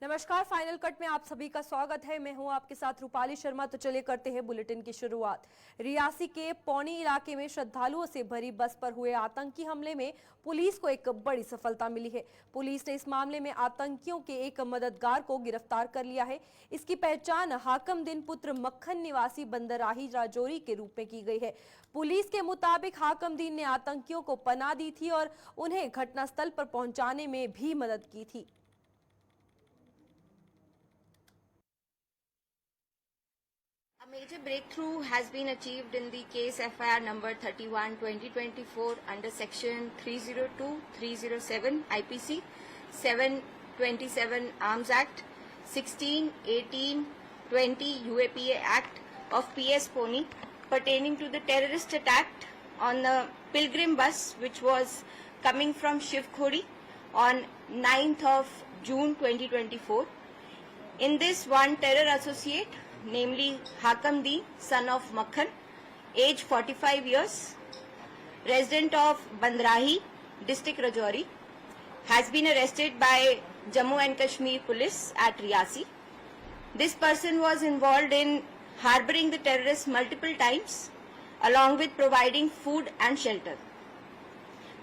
नमस्कार, final cut में आप सभी का स्वागत है। मैं हूं आपके साथ रूपाली शर्मा। तो चलिए करते हैं बुलेटिन की शुरुआत। रियासी के पौनी इलाके में श्रद्धालुओं से भरी बस पर हुए आतंकी हमले में पुलिस को एक बड़ी सफलता मिली है। पुलिस ने इस मामले में आतंकियों के एक मददगार को गिरफ्तार कर लिया है। इसकी पहचान हाकमदीन पुत्र मक्खन निवासी बंदराही राजौरी के रूप में की गई है। पुलिस के मुताबिक हाकमदीन ने आतंकियों को पनाह दी थी और उन्हें घटनास्थल पर पहुंचाने में भी मदद की थी। A major breakthrough has been achieved in the case FIR number 31/2024 under section 302, 307 IPC, 727 Arms Act, 16, 18, 20 UAPA Act of PS Pony pertaining to the terrorist attack on the pilgrim bus which was coming from Shiv Khori on 9th of June 2024. In this, one terror associate, namely Hakamdeen, son of Makhan, age 45 years, resident of Bandrahi, district Rajouri, has been arrested by Jammu and Kashmir police at Riyasi. This person was involved in harboring the terrorists multiple times, along with providing food and shelter.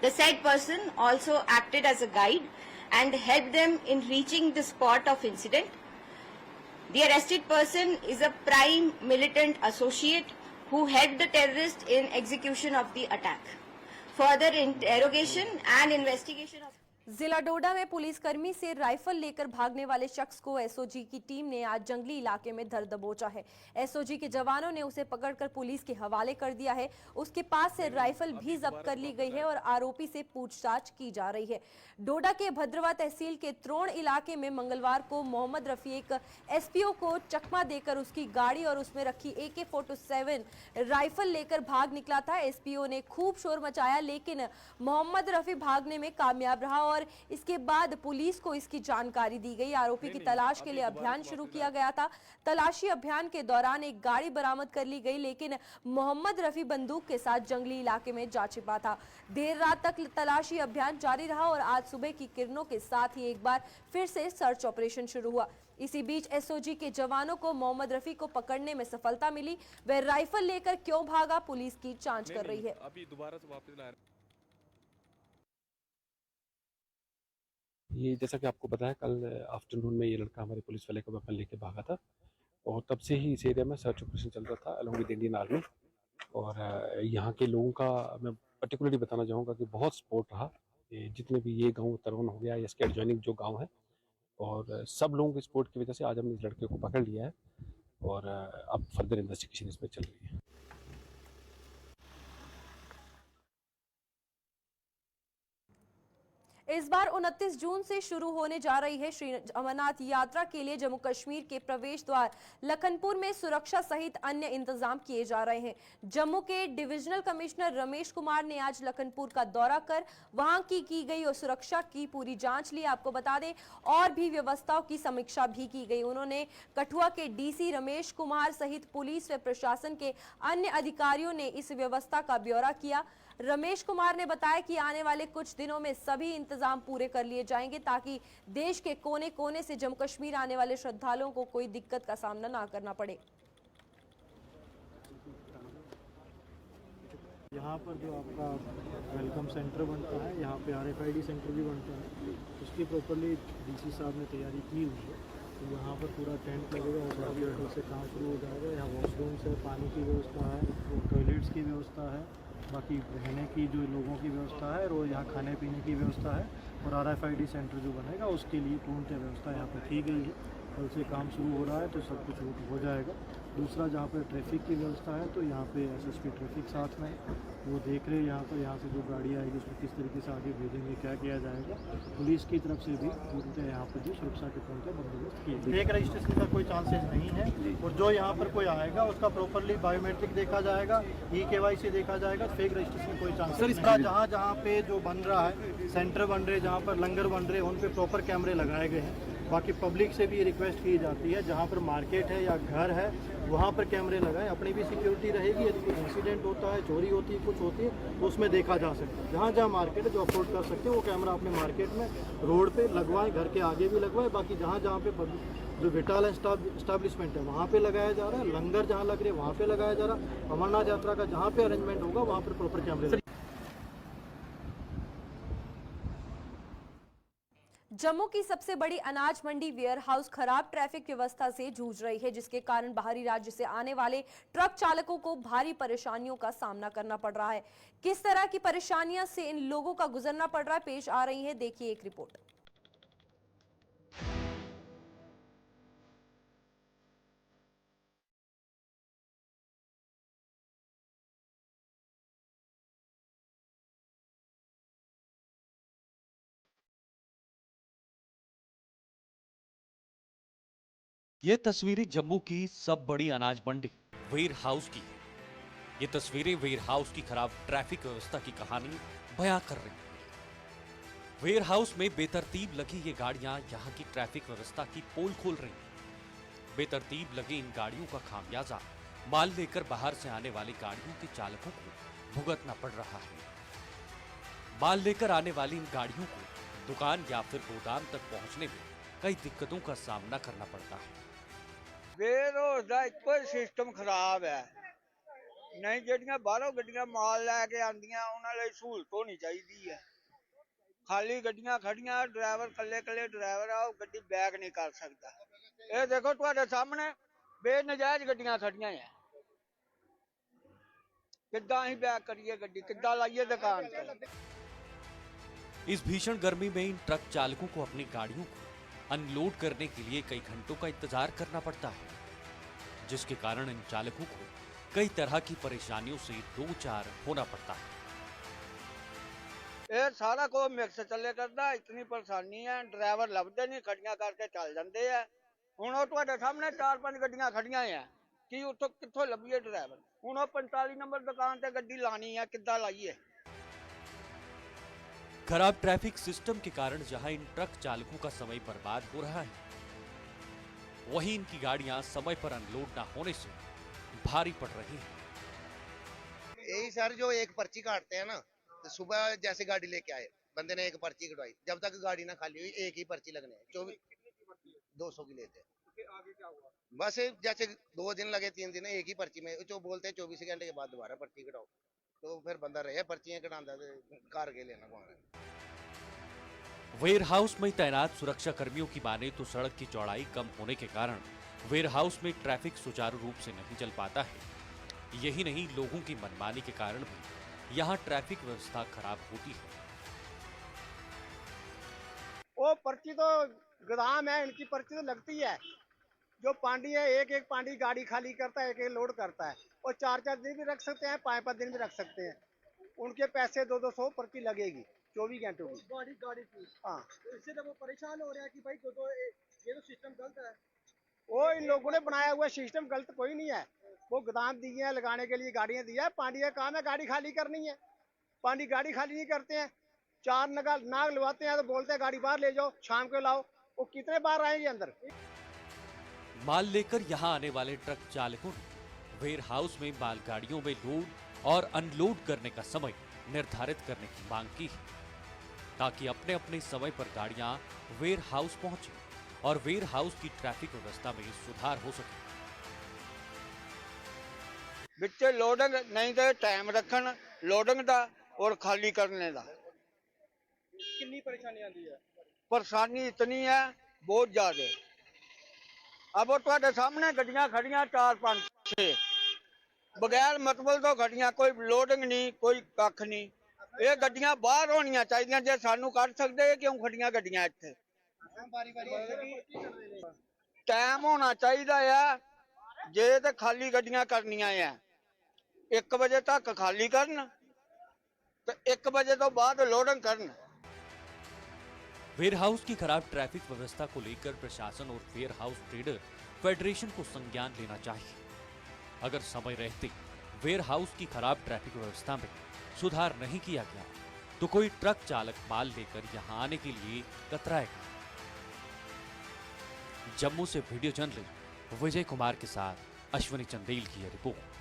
The said person also acted as a guide and helped them in reaching the spot of incident. The arrested person is a prime militant associate who helped the terrorist in execution of the attack. Further interrogation and investigation of जिला डोडा में पुलिसकर्मी से rifle लेकर भागने वाले शख्स को SOG की टीम ने आज जंगली इलाके में धर दबोचा है। एसओजी के जवानों ने उसे पकड़कर पुलिस के हवाले कर दिया है। उसके पास से राइफल भी जब्त कर ली गई है और आरोपी से पूछताछ की जा रही है। डोडा के भद्रवा तहसील के त्रोण इलाके में मंगलवार को मोहम्मद रफी एक एसपीओ को चकमा देकर उसकी गाड़ी और उसमें रखी AK-47 राइफल लेकर भाग निकला था। एसपीओ ने खूब शोर मचाया, लेकिन मोहम्मद रफी भागने में कामयाब रहा और इसके बाद पुलिस को इसकी जानकारी दी गई। आरोपी की तलाश के लिए अभियान शुरू किया गया था। तलाशी अभियान के दौरान एक गाड़ी बरामद कर ली गई, लेकिन मोहम्मद रफी बंदूक के साथ जंगली इलाके में जा छिपा था। देर रात तक तलाशी अभियान जारी रहा और आज सुबह की किरणों के साथ ही एक बार फिर से सर्च ऑपरेशन शुरू हुआ। इसी बीच एसओजी के जवानों को मोहम्मद रफी को पकड़ने में सफलता मिली। वह राइफल लेकर क्यों भागा, पुलिस की जांच कर रही है। अभी दोबारा से वापस ला ये जैसा कि आपको पता है, कल आफ्टरनून में ये लड़का हमारे पुलिस वाले को वेपन लेके भागा था और तब से ही इस एरिया में सर्च ऑपरेशन चल रहा था अलॉन्ग विद इंडियन आर्मी। और यहाँ के लोगों का मैं पर्टिकुलरली बताना चाहूँगा कि बहुत सपोर्ट रहा। जितने भी ये गांव तरवन हो गया या इसके एडजॉइनिंग जो गांव है, और सब लोगों के सपोर्ट की वजह से आज हमने इस लड़के को पकड़ लिया है और अब फर्दर इन्वेस्टिगेशन इसमें चल रही है। इस बार 29 जून से शुरू होने जा रही है श्री अमरनाथ यात्रा के लिए जम्मू कश्मीर के प्रवेश द्वार लखनपुर में सुरक्षा सहित अन्य इंतजाम किए जा रहे हैं। जम्मू के डिविजनल कमिश्नर रमेश कुमार ने आज लखनपुर का दौरा कर वहां की गई और सुरक्षा की पूरी जांच ली। आपको बता दें, और भी व्यवस्थाओं की समीक्षा भी की गई। उन्होंने कठुआ के डीसी रमेश कुमार सहित पुलिस व प्रशासन के अन्य अधिकारियों ने इस व्यवस्था का ब्यौरा किया। रमेश कुमार ने बताया कि आने वाले कुछ दिनों में सभी इंतजाम पूरे कर लिए जाएंगे ताकि देश के कोने कोने से जम्मू कश्मीर आने वाले श्रद्धालुओं को कोई दिक्कत का सामना ना करना पड़े। यहाँ पर जो आपका वेलकम सेंटर बनता है, यहाँ पे RFID सेंटर भी बनता है, उसकी प्रॉपर्ली डीसी साहब ने तैयारी की हुई है। तो यहाँ पर पूरा टेंट लगेगा और अभी ऑटो से काम शुरू हो जाएगा। यहाँ वॉशरूम्स है, पानी की व्यवस्था है, टॉयलेट्स की व्यवस्था है, बाकी रहने की जो लोगों की व्यवस्था है और यहाँ खाने पीने की व्यवस्था है। और RFID सेंटर जो बनेगा उसके लिए पूर्णतः व्यवस्था यहाँ पर की गई है। कल से काम शुरू हो रहा है तो सब कुछ हो जाएगा। दूसरा, जहाँ पर ट्रैफिक की व्यवस्था है तो यहाँ पे SSP ट्रैफिक साथ में है, वो देख रहे हैं यहाँ पर। यहाँ से जो गाड़ी आएगी उसको किस तरीके से आगे भेजेंगे, क्या किया जाएगा। पुलिस की तरफ से भी पूर्णतः यहाँ पर जो सुरक्षा के पूर्णतः बंदोबस्त किए। फेक रजिस्ट्रेशन का कोई चांसेस नहीं है और जो यहाँ पर कोई आएगा उसका प्रॉपरली बायोमेट्रिक देखा जाएगा, EKYC देखा जाएगा। फेक रजिस्ट्रेशन कोई चांसेस नहीं। जहाँ पे जो बन रहा है, सेंटर बन रहे, जहाँ पर लंगर बन रहे, उन पर प्रॉपर कैमरे लगाए गए हैं। बाकी पब्लिक से भी रिक्वेस्ट की जाती है जहाँ पर मार्केट है या घर है वहाँ पर कैमरे लगाएं, अपनी भी सिक्योरिटी रहेगी। यदि कोई इंसिडेंट होता है, चोरी होती है, कुछ होती है तो उसमें देखा जा सकता है। जहाँ जहाँ मार्केट है, जो अफोर्ड कर सकते हैं वो कैमरा अपने मार्केट में रोड पे लगवाएं, घर के आगे भी लगवाएं। बाकी जहाँ जहाँ पे जो विटाल एस्टाब्लिशमेंट है वहाँ पे लगाया जा रहा है, लंगर जहाँ लग रहे हैं वहाँ पे लगाया जा रहा है, अमरनाथ यात्रा का जहाँ पे अरेंजमेंट होगा वहाँ पर प्रॉपर कैमरे। जम्मू की सबसे बड़ी अनाज मंडी वेयर हाउस खराब ट्रैफिक व्यवस्था से जूझ रही है, जिसके कारण बाहरी राज्य से आने वाले ट्रक चालकों को भारी परेशानियों का सामना करना पड़ रहा है। किस तरह की परेशानियां से इन लोगों का गुजरना पड़ रहा है, पेश आ रही है, देखिए एक रिपोर्ट। ये तस्वीरें जम्मू की सब बड़ी अनाज मंडी वेयर हाउस की है। ये तस्वीरें वेयर हाउस की खराब ट्रैफिक व्यवस्था की कहानी बयां कर रही हैं। वेयर हाउस में बेतरतीब लगी ये गाड़ियां यहां की ट्रैफिक व्यवस्था की पोल खोल रही हैं। बेतरतीब लगी इन गाड़ियों का खामियाजा माल लेकर बाहर से आने वाली गाड़ियों के चालकों को भुगतना पड़ रहा है। माल लेकर आने वाली इन गाड़ियों को दुकान या फिर गोदाम तक पहुंचने में कई दिक्कतों का सामना करना पड़ता है। वेयर हाउस ਦਾ ਇੱਕੋ ਹੀ ਸਿਸਟਮ ਖਰਾਬ ਹੈ। ਨਹੀਂ ਜਿਹੜੀਆਂ ਬਾਹਰੋਂ ਗੱਡੀਆਂ ਮਾਲ ਲੈ ਕੇ ਆਉਂਦੀਆਂ ਉਹਨਾਂ ਲਈ ਸਹੂਲਤ ਹੋਣੀ ਚਾਹੀਦੀ ਹੈ। ਖਾਲੀ ਗੱਡੀਆਂ ਖੜੀਆਂ, ਡਰਾਈਵਰ ਕੱਲੇ ਡਰਾਈਵਰ ਆ, ਉਹ ਗੱਡੀ ਬੈਕ ਨਹੀਂ ਕਰ ਸਕਦਾ। ਇਹ ਦੇਖੋ ਤੁਹਾਡੇ ਸਾਹਮਣੇ ਬੇਨਜਾਇਜ਼ ਗੱਡੀਆਂ ਖੜੀਆਂ ਆ। ਕਿੱਦਾਂ ਅਸੀਂ ਬੈਕ ਕਰੀਏ ਗੱਡੀ, ਕਿੱਦਾਂ ਲਾਈਏ ਦੁਕਾਨ ਤੇ। इस भीषण गर्मी में इन ट्रक चालकों को अपनी गाड़ियों को अनलोड करने के लिए कई घंटों का इंतजार करना पड़ता है, जिसके कारण इन चालकों को कई तरह की परेशानियों से दो चार होना पड़ता है। ਇਹ ਸਾਰਾ ਕੁਝ ਮਿਕਸ ਚੱਲੇ ਕਰਦਾ, ਇਤਨੀ ਪਰੇਸ਼ਾਨੀ ਹੈ। ਡਰਾਈਵਰ ਲੱਭਦੇ ਨਹੀਂ, ਖੜੀਆਂ ਕਰਕੇ ਚੱਲ ਜਾਂਦੇ ਆ। ਹੁਣ ਉਹ ਤੁਹਾਡੇ ਸਾਹਮਣੇ 4-5 ਗੱਡੀਆਂ ਖੜੀਆਂ ਆ, ਕੀ ਉੱਥੋਂ ਕਿੱਥੋਂ ਲੱਭੀਏ ਡਰਾਈਵਰ। ਹੁਣ ਉਹ 45 ਨੰਬਰ ਦੁਕਾਨ ਤੇ ਗੱਡੀ ਲਾਣੀ ਆ, ਕਿੱਦਾਂ ਲਾਈਏ। खराब ट्रैफिक सिस्टम के कारण जहां इन ट्रक चालकों का समय बर्बाद हो रहा है, वहीं इनकी गाड़ियां समय पर अनलोड न होने से भारी पड़ रही हैं। यही सर, जो एक पर्ची काटते हैं ना, तो सुबह जैसे गाड़ी लेके आए, बंदे ने एक पर्ची कटवाई, जब तक गाड़ी ना खाली हुई एक ही पर्ची लगने है। 200 की लेते हैं। बस जैसे 2 दिन लगे 3 दिन, एक ही पर्ची में जो बोलते हैं 24 घंटे के बाद दोबारा पर्ची कटाओ, तो फिर बंदा रहे पर्चियां कटाता कार के लेना कौन है। वेयर हाउस में तैनात सुरक्षा कर्मियों की माने तो सड़क की चौड़ाई कम होने के कारण वेयर हाउस में ट्रैफिक सुचारू रूप से नहीं चल पाता है। यही नहीं, लोगों की मनमानी के कारण भी यहाँ ट्रैफिक व्यवस्था खराब होती है। वो पर्ची तो गोदाम है, इनकी पर्ची तो लगती है। जो पांडी है, एक पांडी गाड़ी खाली करता है, एक लोड करता है। और 4-4 दिन भी रख सकते हैं, 5-5 दिन भी रख सकते हैं। उनके पैसे 200 पर्ची लगेगी 24 घंटों की गाड़ी की। हाँ, इससे तो वो परेशान हो रहे हैं कि भाई ये तो सिस्टम गलत है। वो इन लोगों ने बनाया हुआ सिस्टम गलत कोई नहीं है। वो गोदाम दिए हैं लगाने के लिए, गाड़ियां दी है। पांडी का काम है गाड़ी खाली करनी है। पांडी गाड़ी खाली नहीं करते हैं। 4 नाग लगवाते हैं तो बोलते हैं गाड़ी बाहर ले जाओ, शाम को लाओ। वो कितने बार आएंगे अंदर। माल लेकर यहाँ आने वाले ट्रक चालकों ने वेयर हाउस में मालगाड़ियों में लोड और अनलोड करने का समय निर्धारित करने की मांग की है, ताकि अपने अपने समय पर गाड़ियां वेयर हाउस पहुंचे और वेयर हाउस की ट्रैफिक व्यवस्था में सुधार हो सके। बिच्चे लोडिंग नहीं तो टाइम रखन लोडिंग दा और खाली करने दा। कितनी परेशानी आती है? परेशानी इतनी है, बहुत ज्यादा। अब वो तुम्हारे सामने गड्डियां खड़ियां 4-5-6 बगैर मतलब तो खड़ियां, कोई लोडिंग नहीं, कोई कख नहीं। ये गड्डियां बाहर होनियां चाहिए, जे सानू कढ़ सकते क्यों खड़ियां गड्डियां इत्थे। टाइम होना चाहिए है, जे तो खाली गड्डियां करनियां है 1 बजे तक खाली करन, तो 1 बजे तो बाद लोडिंग करन। वेयर हाउस की खराब ट्रैफिक व्यवस्था को लेकर प्रशासन और वेयर हाउस ट्रेडर फेडरेशन को संज्ञान लेना चाहिए। अगर समय रहते वेयर हाउस की खराब ट्रैफिक व्यवस्था में सुधार नहीं किया गया तो कोई ट्रक चालक माल लेकर यहां आने के लिए कतराएगा। जम्मू से वीडियो जर्नलिस्ट विजय कुमार के साथ अश्विनी चंदेल की यह report.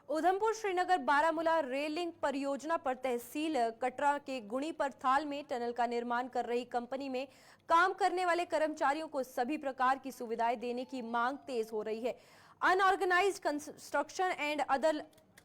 Udhampur Srinagar Baramulla rail link परियोजना पर तहसील कटरा के गुणी पर थाल में टनल का निर्माण कर रही कंपनी में काम करने वाले कर्मचारियों को सभी प्रकार की सुविधाएं देने की मांग तेज हो रही है। Unorganised construction and other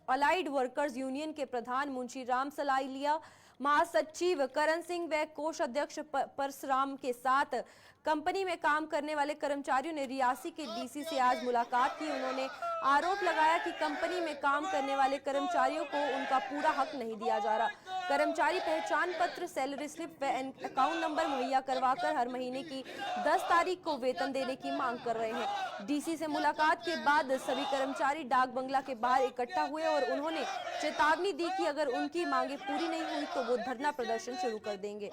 allied workers union के प्रधान मुंशी राम सलाइलिया, महासचिव करण सिंह व कोषाध्यक्ष परसराम के साथ कंपनी में काम करने वाले कर्मचारियों ने रियासी के डीसी से आज मुलाकात की। उन्होंने आरोप लगाया कि कंपनी में काम करने वाले कर्मचारियों को उनका पूरा हक नहीं दिया जा रहा। कर्मचारी पहचान पत्र, सैलरी स्लिप व अकाउंट नंबर मुहैया करवाकर हर महीने की 10 तारीख को वेतन देने की मांग कर रहे हैं। डीसी से मुलाकात के बाद सभी कर्मचारी डाक बंगला के बाहर इकट्ठा हुए और उन्होंने चेतावनी दी कि अगर उनकी मांगे पूरी नहीं हुई तो वो धरना प्रदर्शन शुरू कर देंगे।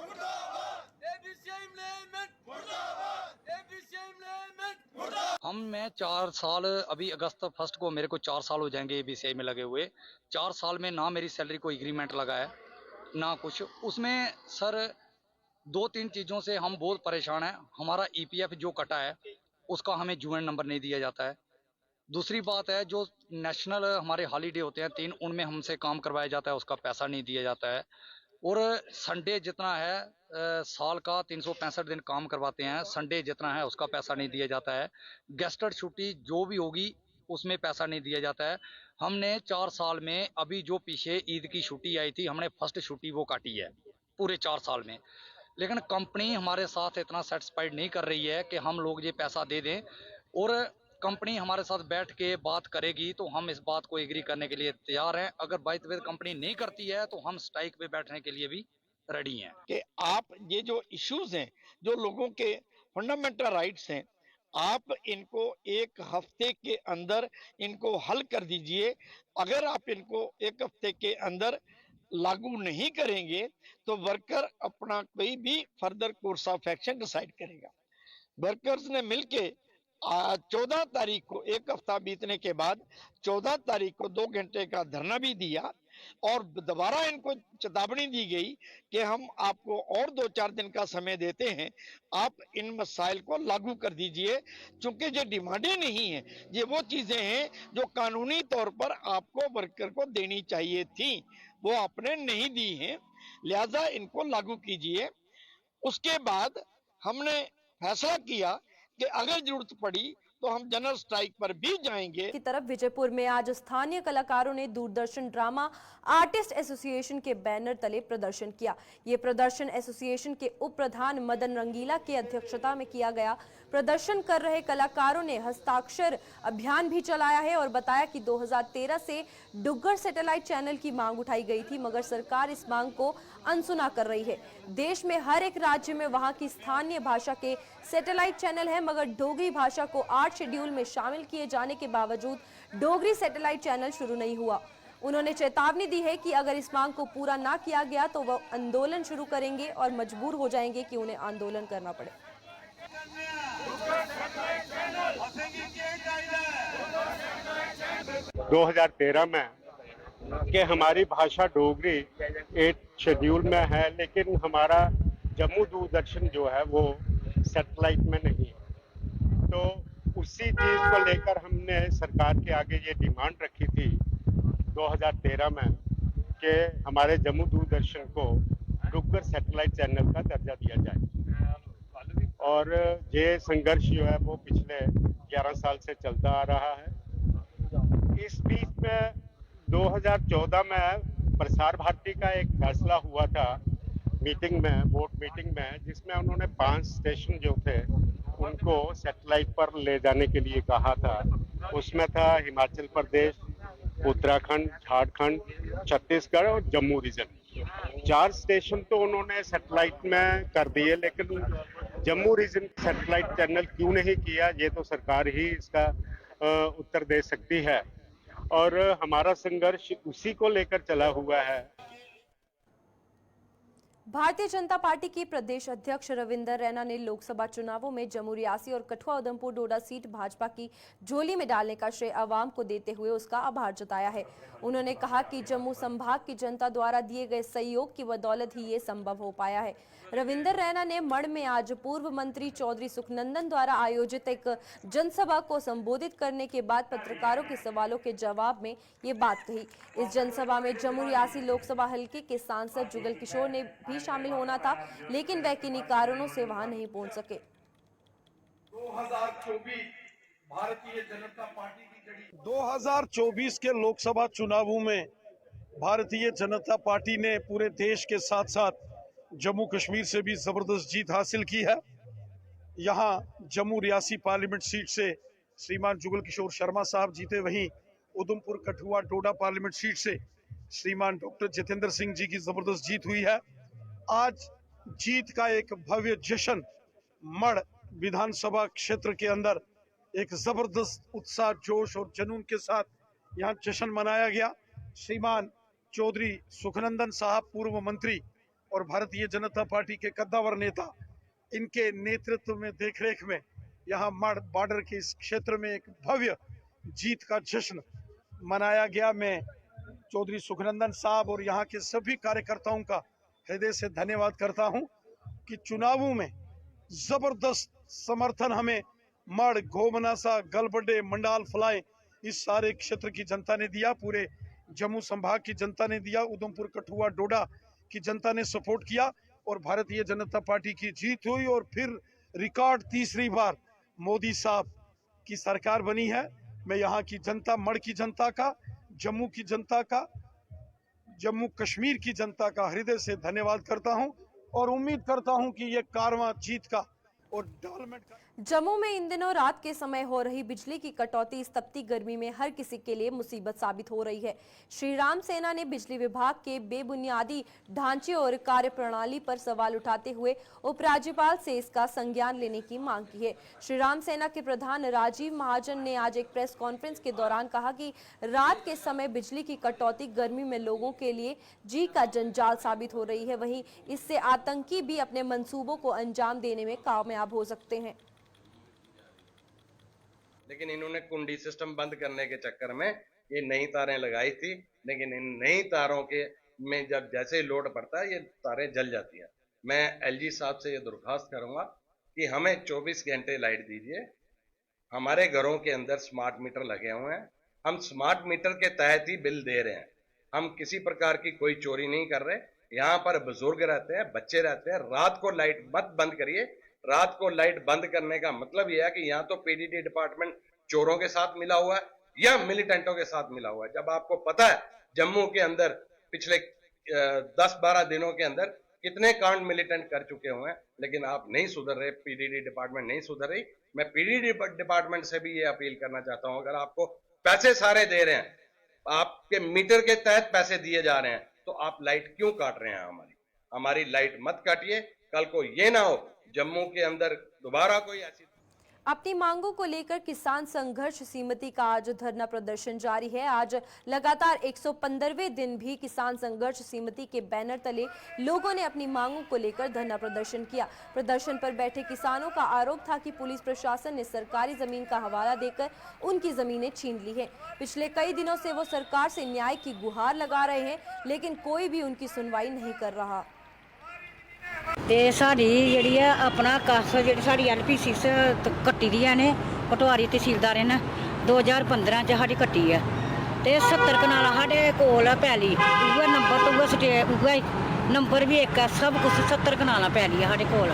मैं 4 साल, अभी अगस्त 1 को मेरे को 4 साल हो जाएंगे एबीसीआई में लगे हुए। 4 साल में ना मेरी सैलरी को एग्रीमेंट लगा है ना कुछ। उसमें सर 2-3 चीज़ों से हम बहुत परेशान हैं। हमारा ईपीएफ जो कटा है उसका हमें यूएन नंबर नहीं दिया जाता है। दूसरी बात है, जो नेशनल हमारे हॉलीडे होते हैं 3, उनमें हमसे काम करवाया जाता है, उसका पैसा नहीं दिया जाता है। और संडे जितना है साल का 365 दिन काम करवाते हैं, संडे जितना है उसका पैसा नहीं दिया जाता है। गेस्टेड छुट्टी जो भी होगी उसमें पैसा नहीं दिया जाता है। हमने 4 साल में अभी जो पीछे ईद की छुट्टी आई थी, हमने फर्स्ट छुट्टी वो काटी है पूरे 4 साल में। लेकिन कंपनी हमारे साथ इतना सेटिस्फाइड नहीं कर रही है कि हम लोग ये पैसा दे दें, और कंपनी हमारे साथ बैठ के बात करेगी तो हम इस बात को एग्री करने के लिए तैयार हैं। अगर बाय द वे कंपनी नहीं करती है तो हम स्ट्राइक पे बैठने के लिए भी रेडी हैं। कि आप ये जो इश्यूज हैं, जो लोगों के फंडामेंटल राइट्स हैं, आप इनको 1 हफ्ते के अंदर इनको हल कर दीजिए। अगर आप इनको 1 हफ्ते के अंदर लागू नहीं करेंगे तो वर्कर अपना कोई भी further course of action decide करेगा। वर्कर्स ने मिलके 14 तारीख को, 1 हफ्ता बीतने के बाद 14 तारीख को 2 घंटे का धरना भी दिया और दोबारा इनको चेतावनी दी गई कि हम आपको और 2-4 दिन का समय देते हैं, आप इन मसाइल को लागू कर दीजिए। चूंकि ये डिमांडें नहीं है, ये वो चीजें हैं जो कानूनी तौर पर आपको वर्कर को देनी चाहिए थी, वो आपने नहीं दी हैं, लिहाजा इनको लागू कीजिए। उसके बाद हमने फैसला किया कि अगर जरूरत पड़ी तो हम जनरल स्ट्राइक पर भी जाएंगे। की तरफ विजयपुर में आज स्थानीय कलाकारों ने दूरदर्शन ड्रामा आर्टिस्ट एसोसिएशन के बैनर तले प्रदर्शन किया। ये प्रदर्शन एसोसिएशन के उप प्रधान मदन रंगीला की अध्यक्षता में किया गया। प्रदर्शन कर रहे कलाकारों ने हस्ताक्षर अभियान भी चलाया है और बताया कि 2013 से डुग्गर सैटेलाइट चैनल की मांग उठाई गई थी, मगर सरकार इस मांग को अनसुना कर रही है। देश में हर एक राज्य में वहां की स्थानीय भाषा के सैटेलाइट चैनल है, मगर डोगरी भाषा को 8 शेड्यूल में शामिल किए जाने के बावजूद डोगरी सैटेलाइट चैनल शुरू नहीं हुआ। उन्होंने चेतावनी दी है कि अगर इस मांग को पूरा ना किया गया तो वह आंदोलन शुरू करेंगे और मजबूर हो जाएंगे कि उन्हें आंदोलन करना पड़े। 2013 में कि हमारी भाषा डोगरी 8 शेड्यूल में है, लेकिन हमारा जम्मू दूरदर्शन जो है वो सैटेलाइट में नहीं है। तो उसी चीज़ को लेकर हमने सरकार के आगे ये डिमांड रखी थी 2013 में कि हमारे जम्मू दूरदर्शन को डुग्गर सैटेलाइट चैनल का दर्जा दिया जाए। और ये संघर्ष जो है वो पिछले 11 साल से चलता आ रहा है। इस बीच में 2014 में प्रसार भारती का एक फैसला हुआ था मीटिंग में, बोर्ड मीटिंग में, जिसमें उन्होंने 5 स्टेशन जो थे उनको सैटेलाइट पर ले जाने के लिए कहा था। उसमें था हिमाचल प्रदेश, उत्तराखंड, झारखंड, छत्तीसगढ़ और जम्मू रीजन। 4 स्टेशन तो उन्होंने सैटेलाइट में कर दिए, लेकिन जम्मू रीजन सैटेलाइट चैनल क्यों नहीं किया, ये तो सरकार ही इसका उत्तर दे सकती है। और हमारा संघर्ष उसी को लेकर चला हुआ है। भारतीय जनता पार्टी के प्रदेश अध्यक्ष रविंदर रैना ने लोकसभा चुनावों में जम्मू रियासी और कठुआ उधमपुर डोडा सीट भाजपा की झोली में डालने का श्रेय आवाम को देते हुए उसका आभार जताया है। उन्होंने कहा कि जम्मू संभाग की जनता द्वारा दिए गए सहयोग की बदौलत ही ये संभव हो पाया है। रविंदर रैना ने मढ़ में आज पूर्व मंत्री चौधरी सुखनंदन द्वारा आयोजित एक जनसभा को संबोधित करने के बाद पत्रकारों के सवालों के जवाब में ये बात कही। इस जनसभा में जम्मू रियासी लोकसभा हलके के सांसद जुगल किशोर ने भी शामिल होना था, लेकिन वह किन्हीं कारणों से वहां नहीं पहुंच सके। 2024 के लोकसभा चुनावों में भारतीय जनता पार्टी ने पूरे देश के साथ साथ जम्मू कश्मीर से भी जबरदस्त जीत हासिल की है। यहाँ जम्मू रियासी पार्लियामेंट सीट से श्रीमान जुगल किशोर शर्मा साहब जीते, वहीं उधमपुर कठुआ डोडा पार्लियामेंट सीट से श्रीमान डॉक्टर जितेंद्र सिंह जी की जबरदस्त जीत हुई है। आज जीत का एक भव्य जश्न मढ़ विधानसभा क्षेत्र के अंदर एक जबरदस्त उत्साह, जोश और जुनून के साथ यहाँ जश्न मनाया गया। श्रीमान चौधरी सुखनंदन साहब पूर्व मंत्री और भारतीय जनता पार्टी के कद्दावर नेता, इनके नेतृत्व में देखरेख में यहाँ मढ़ बॉर्डर के इस क्षेत्र में एक भव्य जीत का जश्न मनाया गया। मैं चौधरी सुखनंदन साहब और यहाँ के सभी कार्यकर्ताओं का हृदय से धन्यवाद करता हूँ कि चुनावों में जबरदस्त समर्थन हमें मढ़, घोमनासा, गलबड्डे, मंडाल, फलाई इस सारे क्षेत्र की जनता ने दिया, पूरे जम्मू संभाग की जनता ने दिया, उधमपुर कठुआ डोडा की जनता ने सपोर्ट किया और भारतीय जनता पार्टी की जीत हुई और फिर रिकॉर्ड तीसरी बार मोदी साहब की सरकार बनी है। मैं यहाँ की जनता, मढ़ की जनता का, जम्मू की जनता का, जम्मू कश्मीर की जनता का हृदय से धन्यवाद करता हूँ और उम्मीद करता हूँ कि ये कारवां जीत का और डेवलपमेंट का। जम्मू में इन दिनों रात के समय हो रही बिजली की कटौती इस तपती गर्मी में हर किसी के लिए मुसीबत साबित हो रही है। श्री राम सेना ने बिजली विभाग के बेबुनियादी ढांचे और कार्यप्रणाली पर सवाल उठाते हुए उपराज्यपाल से इसका संज्ञान लेने की मांग की है। श्री राम सेना के प्रधान राजीव महाजन ने आज एक प्रेस कॉन्फ्रेंस के दौरान कहा कि रात के समय बिजली की कटौती गर्मी में लोगों के लिए जी का जंजाल साबित हो रही है। वहीं इससे आतंकी भी अपने मंसूबों को अंजाम देने में कामयाब हो सकते हैं। लेकिन इन्होंने कुंडी सिस्टम बंद करने के चक्कर में ये नई तारें लगाई थी, लेकिन इन नई तारों के में जब जैसे लोड पड़ता है ये तारें जल जाती हैं। मैं एलजी साहब से ये दरख्वास्त करूंगा कि हमें 24 घंटे लाइट दीजिए। हमारे घरों के अंदर स्मार्ट मीटर लगे हुए हैं, हम स्मार्ट मीटर के तहत ही बिल दे रहे हैं, हम किसी प्रकार की कोई चोरी नहीं कर रहे। यहाँ पर बुजुर्ग रहते हैं, बच्चे रहते हैं, रात को लाइट मत बंद करिए। रात को लाइट बंद करने का मतलब यह है कि यहाँ तो पीडीडी डिपार्टमेंट चोरों के साथ मिला हुआ है या मिलिटेंटों के साथ मिला हुआ है। जब आपको पता है जम्मू के अंदर पिछले 10-12 दिनों के अंदर कितने कांड मिलिटेंट कर चुके हुए हैं, लेकिन आप नहीं सुधर रहे, पीडीडी डिपार्टमेंट नहीं सुधर रही। मैं पीडीडी डिपार्टमेंट से भी ये अपील करना चाहता हूं, अगर आपको पैसे सारे दे रहे हैं, आपके मीटर के तहत पैसे दिए जा रहे हैं, तो आप लाइट क्यों काट रहे हैं? हमारी लाइट मत काटिए। कल को ये ना हो जम्मू के अंदर दोबारा कोई ऐसी। अपनी मांगों को लेकर किसान संघर्ष समिति का आज धरना प्रदर्शन जारी है। आज लगातार 115वें दिन भी किसान संघर्ष समिति के बैनर तले लोगों ने अपनी मांगों को लेकर धरना प्रदर्शन किया। प्रदर्शन पर बैठे किसानों का आरोप था कि पुलिस प्रशासन ने सरकारी जमीन का हवाला देकर उनकी जमीनें छीन ली हैं। पिछले कई दिनों से वो सरकार से न्याय की गुहार लगा रहे हैं, लेकिन कोई भी उनकी सुनवाई नहीं कर रहा। ते साड़ी जेह्ड़ी है अपना कस जेह्ड़ी साड़ी LPC कट्टी दियां ने पटवारी तहसीलदारें ने 2015 च साड़ी कट्टी है ते 70 कनाल साढ़े कोल पैली उ'ऐ नंबर तो उ'ऐ नंबर भी एक है, सब कुछ 70 कनाल पैली है साढ़े कोल।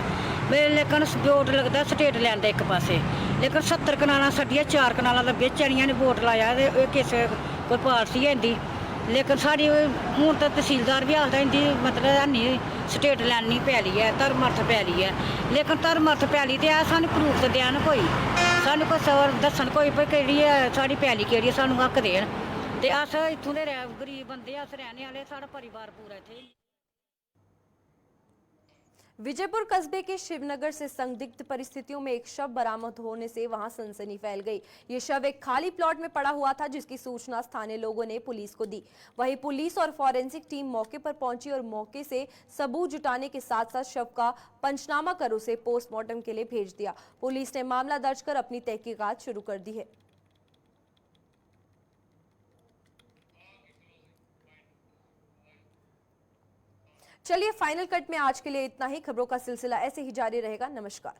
लेकिन वोट लगदा स्टेट लैंड दे एक पासे, लेकिन 70 कनाल छड्डियै 4 कनाल लग्गे चरियां ने वोट लाया ते किस कोई पालसी है इंदी। लेकिन साड़ी हूँ तो तहसीलदार भी आखदा इंदी मतलब है नहीं स्टेट लैंड नहीं पैली है, धर्मअर्थ पैली है। लेकिन धर्मअर्थ पैली तो है, सानू प्रूफ तो देन कोई, सानू कोई दस्सन कोई भाई केह्ड़ी है साड़ी पैली केह्ड़ी है, सानू हक देन। ते अस इत्थूं दे गरीब बंदे, अस रहने आह्ले, साढ़ा परिवार पूरा इत्थै। विजयपुर कस्बे के शिवनगर से संदिग्ध परिस्थितियों में एक शव बरामद होने से वहां सनसनी फैल गई। ये शव एक खाली प्लॉट में पड़ा हुआ था, जिसकी सूचना स्थानीय लोगों ने पुलिस को दी। वहीं पुलिस और फॉरेंसिक टीम मौके पर पहुंची और मौके से सबूत जुटाने के साथ साथ शव का पंचनामा कर उसे पोस्टमार्टम के लिए भेज दिया। पुलिस ने मामला दर्ज कर अपनी तहकीकात शुरू कर दी है। चलिए, फाइनल कट में आज के लिए इतना ही। खबरों का सिलसिला ऐसे ही जारी रहेगा। नमस्कार।